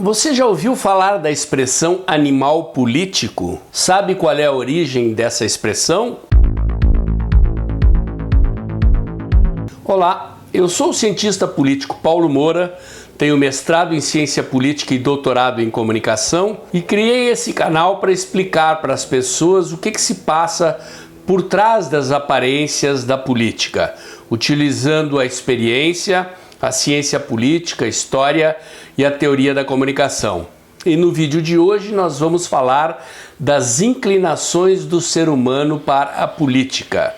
Você já ouviu falar da expressão animal político? Sabe qual é a origem dessa expressão? Olá, eu sou o cientista político Paulo Moura, tenho mestrado em ciência política e doutorado em comunicação e criei esse canal para explicar para as pessoas o que se passa por trás das aparências da política, utilizando a experiência, a ciência política, a história e a teoria da comunicação. E no vídeo de hoje nós vamos falar das inclinações do ser humano para a política.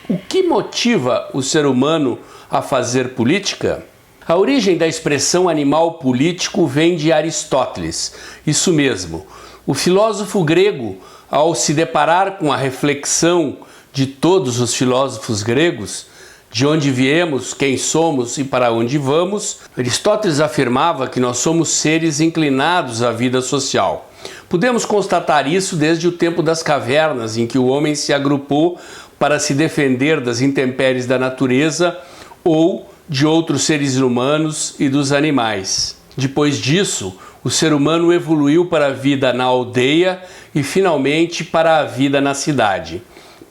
O que motiva o ser humano a fazer política? A origem da expressão animal político vem de Aristóteles. Isso mesmo, o filósofo grego, ao se deparar com a reflexão de todos os filósofos gregos, de onde viemos, quem somos e para onde vamos, Aristóteles afirmava que nós somos seres inclinados à vida social. Podemos constatar isso desde o tempo das cavernas, em que o homem se agrupou para se defender das intempéries da natureza ou de outros seres humanos e dos animais. Depois disso, o ser humano evoluiu para a vida na aldeia e finalmente para a vida na cidade.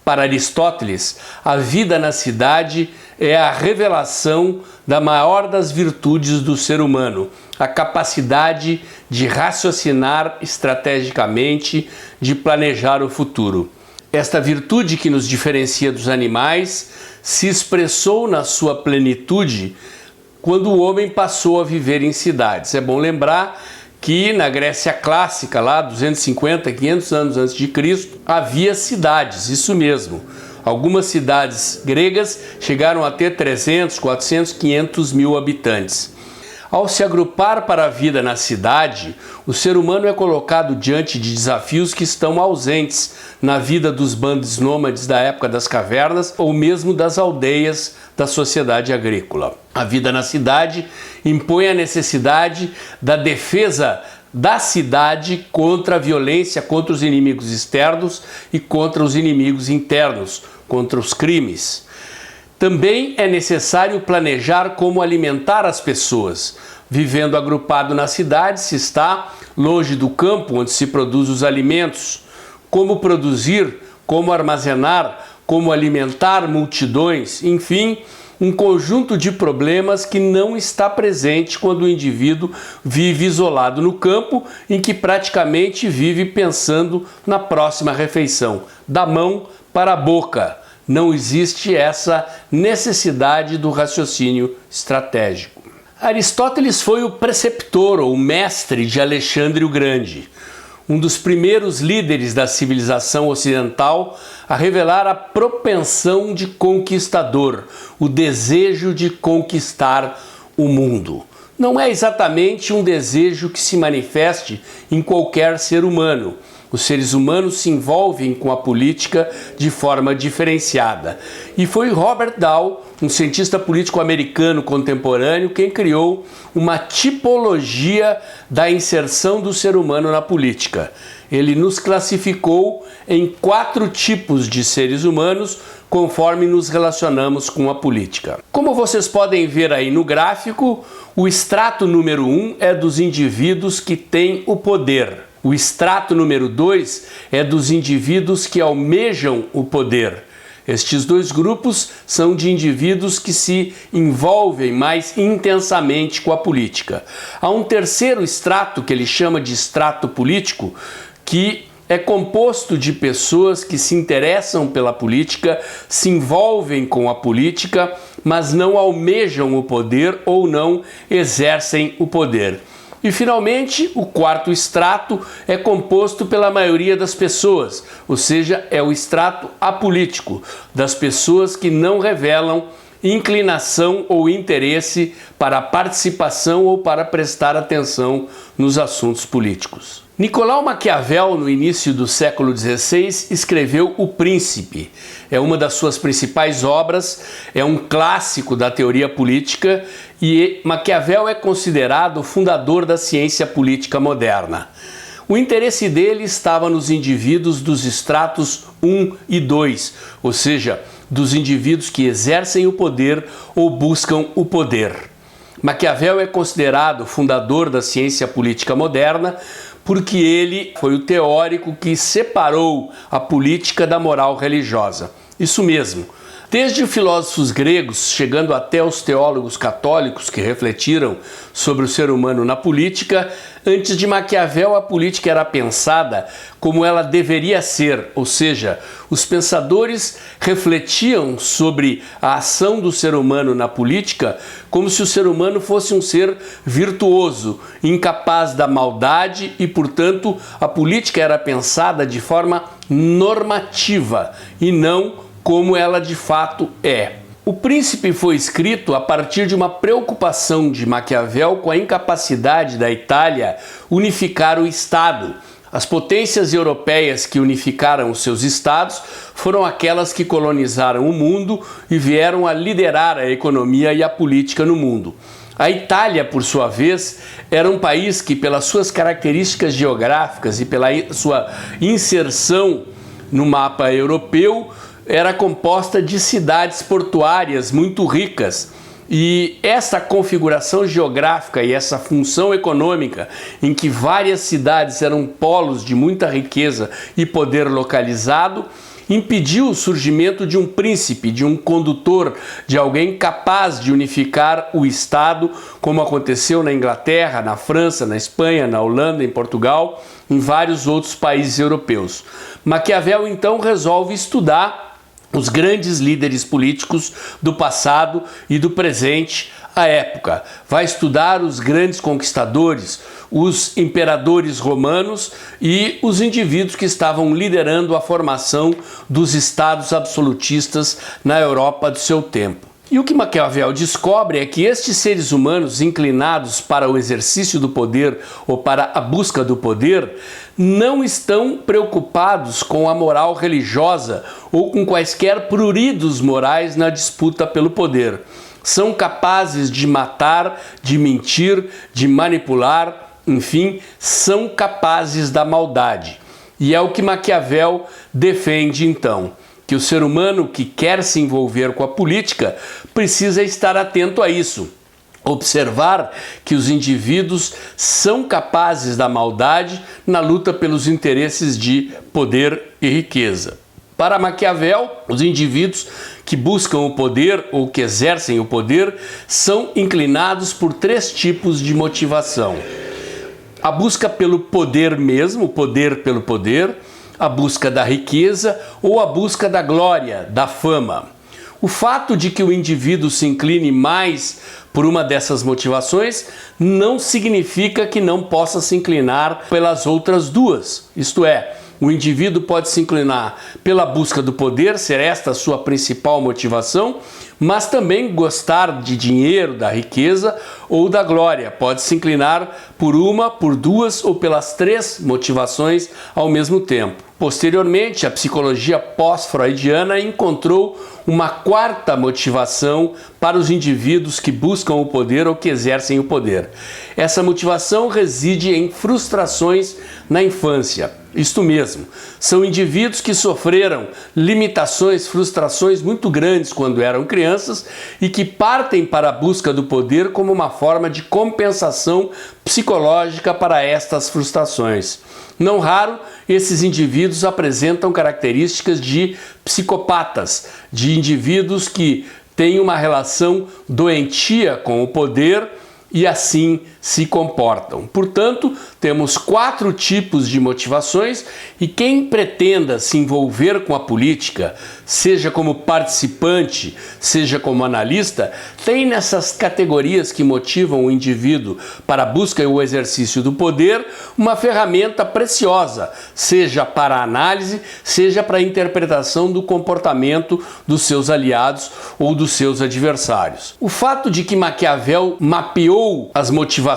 Para Aristóteles, a vida na cidade é a revelação da maior das virtudes do ser humano, a capacidade de raciocinar estrategicamente, de planejar o futuro. Esta virtude que nos diferencia dos animais se expressou na sua plenitude quando o homem passou a viver em cidades. É bom lembrar que na Grécia clássica, lá 250, 500 anos antes de Cristo, havia cidades, isso mesmo. Algumas cidades gregas chegaram a ter 300, 400, 500 mil habitantes. Ao se agrupar para a vida na cidade, o ser humano é colocado diante de desafios que estão ausentes na vida dos bandos nômades da época das cavernas ou mesmo das aldeias da sociedade agrícola. A vida na cidade impõe a necessidade da defesa da cidade contra a violência, contra os inimigos externos e contra os inimigos internos, contra os crimes. Também é necessário planejar como alimentar as pessoas. Vivendo agrupado na cidade, se está longe do campo onde se produz os alimentos. Como produzir, como armazenar, como alimentar multidões, enfim, um conjunto de problemas que não está presente quando o indivíduo vive isolado no campo, em que praticamente vive pensando na próxima refeição, da mão para a boca. Não existe essa necessidade do raciocínio estratégico. Aristóteles foi o preceptor ou mestre de Alexandre o Grande, um dos primeiros líderes da civilização ocidental a revelar a propensão de conquistador, o desejo de conquistar o mundo. Não é exatamente um desejo que se manifeste em qualquer ser humano. Os seres humanos se envolvem com a política de forma diferenciada. E foi Robert Dahl, um cientista político americano contemporâneo, quem criou uma tipologia da inserção do ser humano na política. Ele nos classificou em 4 tipos de seres humanos conforme nos relacionamos com a política. Como vocês podem ver aí no gráfico, o estrato número 1 é dos indivíduos que têm o poder. O estrato número 2 é dos indivíduos que almejam o poder. Estes 2 grupos são de indivíduos que se envolvem mais intensamente com a política. Há um terceiro estrato, que ele chama de estrato político, que é composto de pessoas que se interessam pela política, se envolvem com a política, mas não almejam o poder ou não exercem o poder. E, finalmente, o 4º estrato é composto pela maioria das pessoas, ou seja, é o estrato apolítico, das pessoas que não revelam inclinação ou interesse para a participação ou para prestar atenção nos assuntos políticos. Nicolau Maquiavel, no início do século XVI, escreveu O Príncipe. É uma das suas principais obras, é um clássico da teoria política e Maquiavel é considerado o fundador da ciência política moderna. O interesse dele estava nos indivíduos dos estratos 1 e 2, ou seja, dos indivíduos que exercem o poder ou buscam o poder. Maquiavel é considerado o fundador da ciência política moderna porque ele foi o teórico que separou a política da moral religiosa. Isso mesmo. Desde filósofos gregos, chegando até os teólogos católicos que refletiram sobre o ser humano na política, antes de Maquiavel a política era pensada como ela deveria ser, ou seja, os pensadores refletiam sobre a ação do ser humano na política como se o ser humano fosse um ser virtuoso, incapaz da maldade e, portanto, a política era pensada de forma normativa e não como ela de fato é. O Príncipe foi escrito a partir de uma preocupação de Maquiavel com a incapacidade da Itália unificar o Estado. As potências europeias que unificaram os seus estados foram aquelas que colonizaram o mundo e vieram a liderar a economia e a política no mundo. A Itália, por sua vez, era um país que, pelas suas características geográficas e pela sua inserção no mapa europeu, era composta de cidades portuárias muito ricas. E essa configuração geográfica e essa função econômica em que várias cidades eram polos de muita riqueza e poder localizado, impediu o surgimento de um príncipe, de um condutor, de alguém capaz de unificar o Estado, como aconteceu na Inglaterra, na França, na Espanha, na Holanda, em Portugal, em vários outros países europeus. Maquiavel então resolve estudar os grandes líderes políticos do passado e do presente à época. Vai estudar os grandes conquistadores, os imperadores romanos e os indivíduos que estavam liderando a formação dos estados absolutistas na Europa do seu tempo. E o que Maquiavel descobre é que estes seres humanos inclinados para o exercício do poder ou para a busca do poder não estão preocupados com a moral religiosa ou com quaisquer pruridos morais na disputa pelo poder. São capazes de matar, de mentir, de manipular, enfim, são capazes da maldade. E é o que Maquiavel defende então, que o ser humano que quer se envolver com a política precisa estar atento a isso. Observar que os indivíduos são capazes da maldade na luta pelos interesses de poder e riqueza. Para Maquiavel, os indivíduos que buscam o poder ou que exercem o poder são inclinados por três tipos de motivação: a busca pelo poder mesmo, o poder pelo poder, a busca da riqueza ou a busca da glória, da fama. O fato de que o indivíduo se incline mais por uma dessas motivações não significa que não possa se inclinar pelas outras duas. Isto é, o indivíduo pode se inclinar pela busca do poder, ser esta a sua principal motivação, mas também gostar de dinheiro, da riqueza ou da glória. Pode se inclinar por uma, por duas ou pelas três motivações ao mesmo tempo. Posteriormente, a psicologia pós-freudiana encontrou uma quarta motivação para os indivíduos que buscam o poder ou que exercem o poder. Essa motivação reside em frustrações na infância. Isto mesmo, são indivíduos que sofreram limitações, frustrações muito grandes quando eram crianças e que partem para a busca do poder como uma forma de compensação psicológica para estas frustrações. Não raro, esses indivíduos apresentam características de psicopatas, de indivíduos que têm uma relação doentia com o poder e assim se comportam. Portanto, temos 4 tipos de motivações e quem pretenda se envolver com a política, seja como participante, seja como analista, tem nessas categorias que motivam o indivíduo para a busca e o exercício do poder uma ferramenta preciosa, seja para a análise, seja para a interpretação do comportamento dos seus aliados ou dos seus adversários. O fato de que Maquiavel mapeou as motivações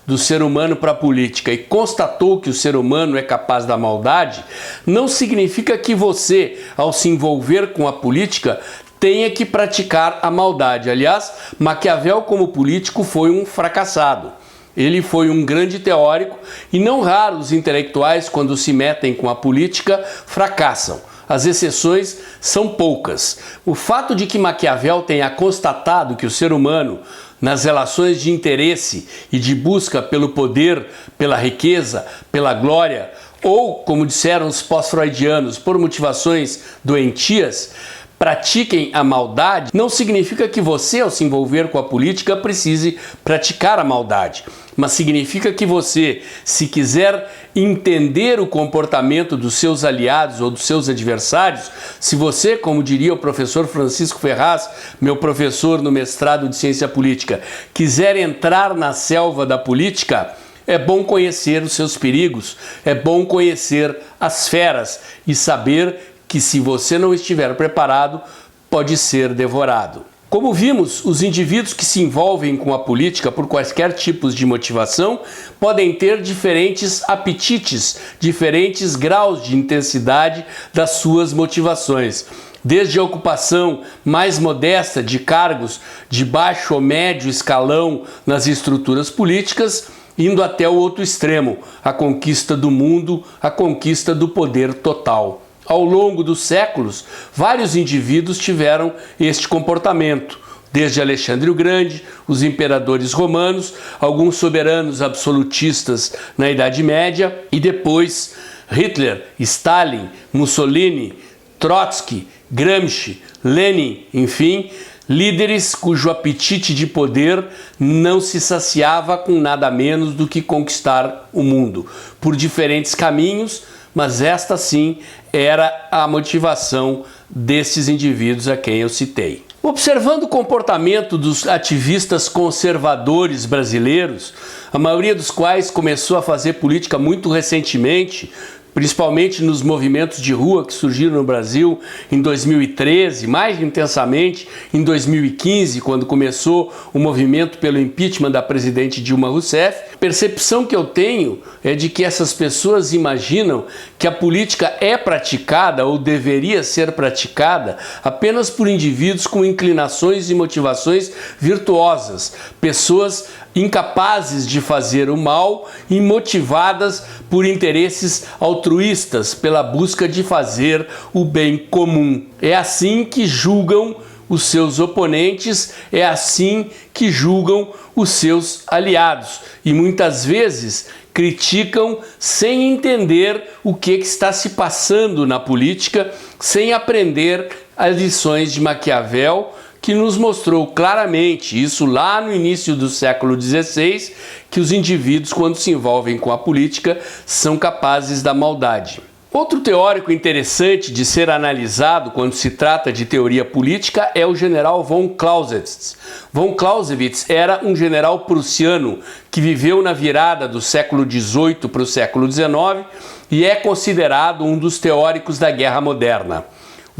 do ser humano para a política e constatou que o ser humano é capaz da maldade, não significa que você, ao se envolver com a política, tenha que praticar a maldade. Aliás, Maquiavel como político foi um fracassado. Ele foi um grande teórico e não raro os intelectuais, quando se metem com a política, fracassam. As exceções são poucas. O fato de que Maquiavel tenha constatado que o ser humano nas relações de interesse e de busca pelo poder, pela riqueza, pela glória, ou, como disseram os pós-freudianos, por motivações doentias, pratiquem a maldade, não significa que você, ao se envolver com a política, precise praticar a maldade. Mas significa que você, se quiser entender o comportamento dos seus aliados ou dos seus adversários, se você, como diria o professor Francisco Ferraz, meu professor no mestrado de Ciência Política, quiser entrar na selva da política, é bom conhecer os seus perigos, é bom conhecer as feras e saber que, se você não estiver preparado, pode ser devorado. Como vimos, os indivíduos que se envolvem com a política por quaisquer tipos de motivação podem ter diferentes apetites, diferentes graus de intensidade das suas motivações. Desde a ocupação mais modesta de cargos de baixo ou médio escalão nas estruturas políticas, indo até o outro extremo, a conquista do mundo, a conquista do poder total. Ao longo dos séculos, vários indivíduos tiveram este comportamento, desde Alexandre o Grande, os imperadores romanos, alguns soberanos absolutistas na Idade Média e depois Hitler, Stalin, Mussolini, Trotsky, Gramsci, Lenin, enfim, líderes cujo apetite de poder não se saciava com nada menos do que conquistar o mundo, por diferentes caminhos, mas esta sim era a motivação desses indivíduos a quem eu citei. Observando o comportamento dos ativistas conservadores brasileiros, a maioria dos quais começou a fazer política muito recentemente, principalmente nos movimentos de rua que surgiram no Brasil em 2013, mais intensamente em 2015, quando começou o movimento pelo impeachment da presidente Dilma Rousseff, a percepção que eu tenho é de que essas pessoas imaginam que a política é praticada ou deveria ser praticada apenas por indivíduos com inclinações e motivações virtuosas, pessoas incapazes de fazer o mal e motivadas por interesses altruístas, pela busca de fazer o bem comum. É assim que julgam os seus oponentes, é assim que julgam os seus aliados e muitas vezes criticam sem entender o que está se passando na política, sem aprender as lições de Maquiavel, que nos mostrou claramente, isso lá no início do século XVI, que os indivíduos, quando se envolvem com a política, são capazes da maldade. Outro teórico interessante de ser analisado quando se trata de teoria política é o general von Clausewitz. Von Clausewitz era um general prussiano que viveu na virada do século XVIII para o século XIX e é considerado um dos teóricos da guerra moderna.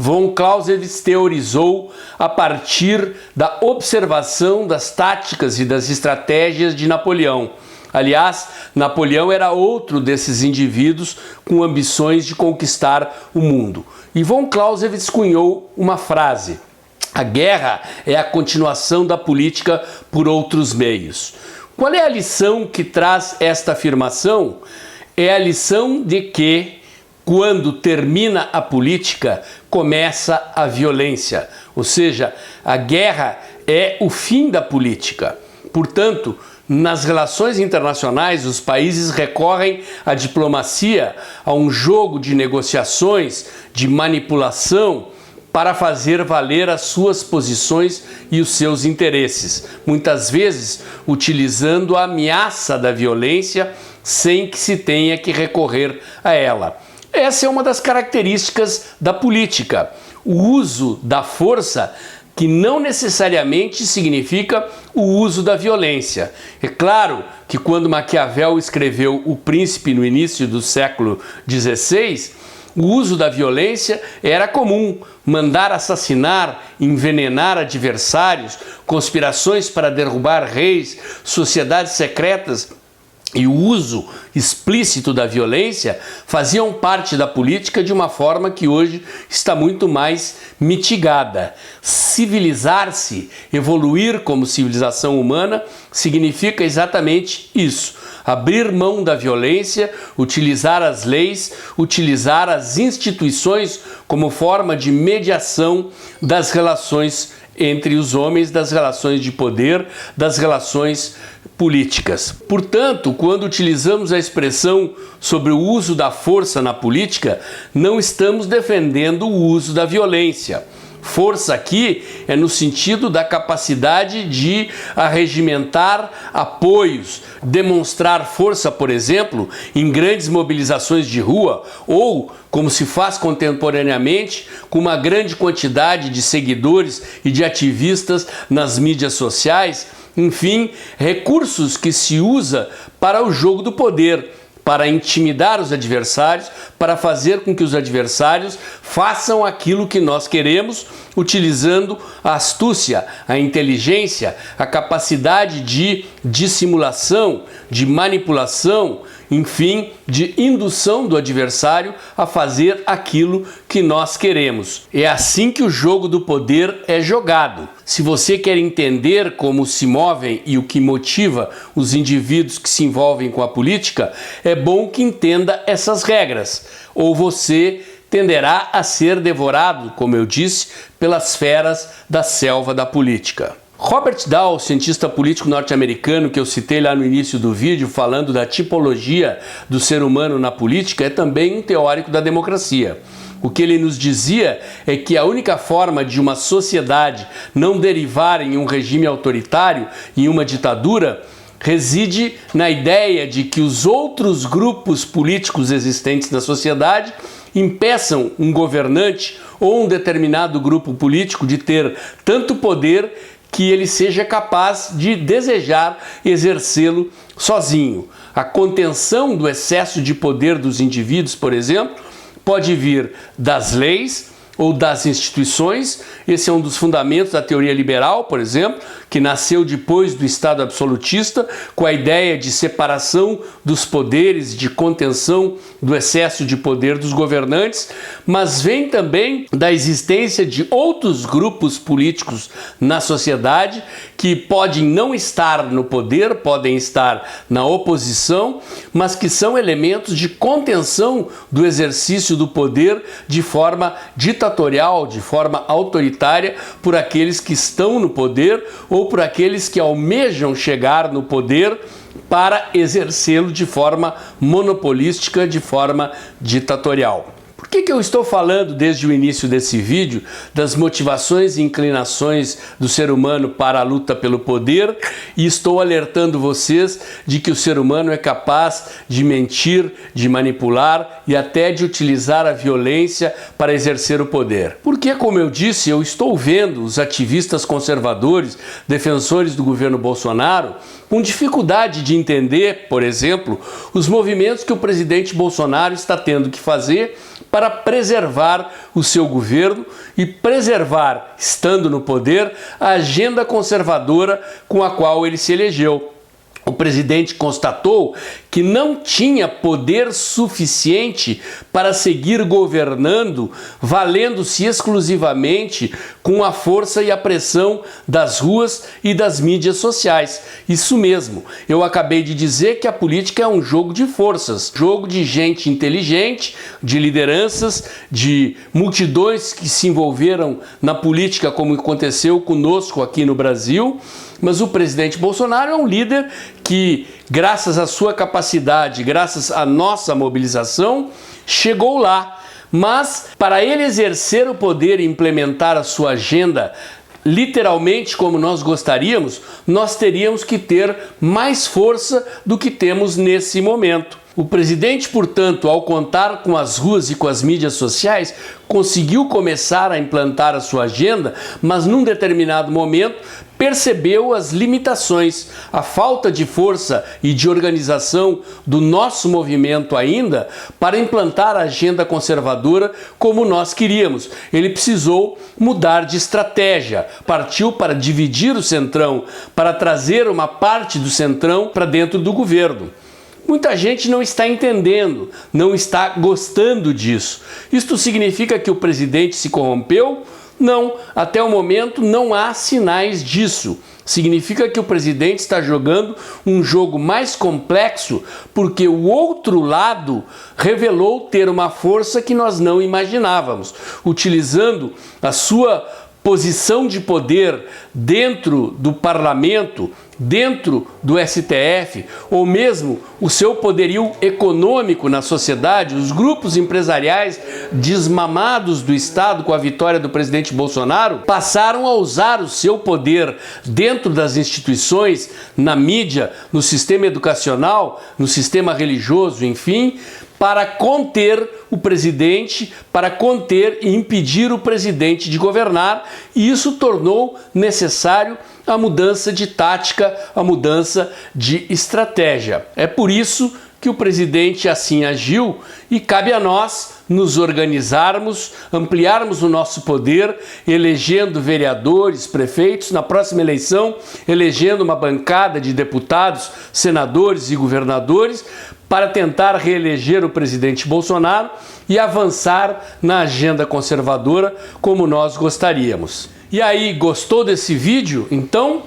Von Clausewitz teorizou a partir da observação das táticas e das estratégias de Napoleão. Aliás, Napoleão era outro desses indivíduos com ambições de conquistar o mundo. E Von Clausewitz cunhou uma frase: a guerra é a continuação da política por outros meios. Qual é a lição que traz esta afirmação? É a lição de que, quando termina a política, começa a violência. Ou seja, a guerra é o fim da política. Portanto, nas relações internacionais, os países recorrem à diplomacia, a um jogo de negociações, de manipulação, para fazer valer as suas posições e os seus interesses, muitas vezes utilizando a ameaça da violência sem que se tenha que recorrer a ela. Essa é uma das características da política, o uso da força, que não necessariamente significa o uso da violência. É claro que quando Maquiavel escreveu O Príncipe no início do século XVI, o uso da violência era comum, mandar assassinar, envenenar adversários, conspirações para derrubar reis, sociedades secretas e o uso explícito da violência faziam parte da política de uma forma que hoje está muito mais mitigada. Civilizar-se, evoluir como civilização humana, significa exatamente isso. abrir mão da violência, utilizar as leis, utilizar as instituições como forma de mediação das relações entre os homens, das relações de poder, das relações políticas. Portanto, quando utilizamos a expressão sobre o uso da força na política, não estamos defendendo o uso da violência. Força aqui é no sentido da capacidade de arregimentar apoios, demonstrar força, por exemplo, em grandes mobilizações de rua ou, como se faz contemporaneamente, com uma grande quantidade de seguidores e de ativistas nas mídias sociais, enfim, recursos que se usa para o jogo do poder, para intimidar os adversários, para fazer com que os adversários façam aquilo que nós queremos, utilizando a astúcia, a inteligência, a capacidade de dissimulação, de manipulação, enfim, de indução do adversário a fazer aquilo que nós queremos. É assim que o jogo do poder é jogado. Se você quer entender como se movem e o que motiva os indivíduos que se envolvem com a política, é bom que entenda essas regras, ou você tenderá a ser devorado, como eu disse, pelas feras da selva da política. Robert Dahl, cientista político norte-americano que eu citei lá no início do vídeo, falando da tipologia do ser humano na política, é também um teórico da democracia. O que ele nos dizia é que a única forma de uma sociedade não derivar em um regime autoritário, em uma ditadura, reside na ideia de que os outros grupos políticos existentes na sociedade impeçam um governante ou um determinado grupo político de ter tanto poder que ele seja capaz de desejar exercê-lo sozinho. A contenção do excesso de poder dos indivíduos, por exemplo, pode vir das leis ou das instituições. Esse é um dos fundamentos da teoria liberal, por exemplo, que nasceu depois do Estado absolutista, com a ideia de separação dos poderes, de contenção do excesso de poder dos governantes, mas vem também da existência de outros grupos políticos na sociedade que podem não estar no poder, podem estar na oposição, mas que são elementos de contenção do exercício do poder de forma ditatorial, de forma autoritária, por aqueles que estão no poder ou por aqueles que almejam chegar no poder para exercê-lo de forma monopolística, de forma ditatorial. Por que eu estou falando desde o início desse vídeo das motivações e inclinações do ser humano para a luta pelo poder e estou alertando vocês de que o ser humano é capaz de mentir, de manipular e até de utilizar a violência para exercer o poder? Porque, como eu disse, eu estou vendo os ativistas conservadores, defensores do governo Bolsonaro, com dificuldade de entender, por exemplo, os movimentos que o presidente Bolsonaro está tendo que fazer para preservar o seu governo e preservar, estando no poder, a agenda conservadora com a qual ele se elegeu. O presidente constatou que não tinha poder suficiente para seguir governando, valendo-se exclusivamente com a força e a pressão das ruas e das mídias sociais. Isso mesmo, eu acabei de dizer que a política é um jogo de forças, jogo de gente inteligente, de lideranças, de multidões que se envolveram na política, como aconteceu conosco aqui no Brasil. Mas o presidente Bolsonaro é um líder que, graças à sua capacidade, graças à nossa mobilização, chegou lá. Mas, para ele exercer o poder e implementar a sua agenda literalmente como nós gostaríamos, nós teríamos que ter mais força do que temos nesse momento. O presidente, portanto, ao contar com as ruas e com as mídias sociais, conseguiu começar a implantar a sua agenda, mas num determinado momento percebeu as limitações, a falta de força e de organização do nosso movimento ainda para implantar a agenda conservadora como nós queríamos. Ele precisou mudar de estratégia, partiu para dividir o Centrão, para trazer uma parte do Centrão para dentro do governo. Muita gente não está entendendo, não está gostando disso. Isto significa que o presidente se corrompeu? Não, até o momento não há sinais disso. Significa que o presidente está jogando um jogo mais complexo porque o outro lado revelou ter uma força que nós não imaginávamos, utilizando a sua posição de poder dentro do parlamento, dentro do STF, ou mesmo o seu poderio econômico na sociedade, os grupos empresariais desmamados do Estado com a vitória do presidente Bolsonaro, passaram a usar o seu poder dentro das instituições, na mídia, no sistema educacional, no sistema religioso, enfim, para conter o presidente, para conter e impedir o presidente de governar, e isso tornou necessário a mudança de tática, a mudança de estratégia. É por isso que o presidente assim agiu e cabe a nós nos organizarmos, ampliarmos o nosso poder, elegendo vereadores, prefeitos, na próxima eleição, elegendo uma bancada de deputados, senadores e governadores, para tentar reeleger o presidente Bolsonaro e avançar na agenda conservadora como nós gostaríamos. E aí, gostou desse vídeo? Então,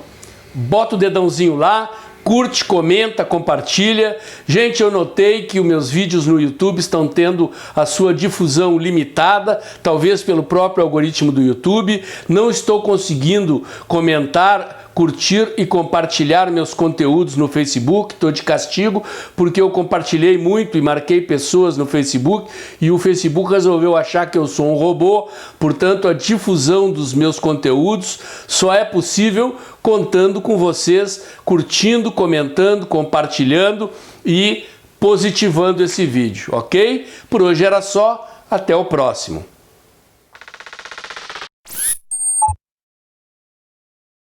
bota o dedãozinho lá, curte, comenta, compartilha. Gente, eu notei que os meus vídeos no YouTube estão tendo a sua difusão limitada, talvez pelo próprio algoritmo do YouTube. Não estou conseguindo comentar, curtir e compartilhar meus conteúdos no Facebook, estou de castigo porque eu compartilhei muito e marquei pessoas no Facebook e o Facebook resolveu achar que eu sou um robô, portanto a difusão dos meus conteúdos só é possível contando com vocês, curtindo, comentando, compartilhando e positivando esse vídeo, ok? Por hoje era só, até o próximo.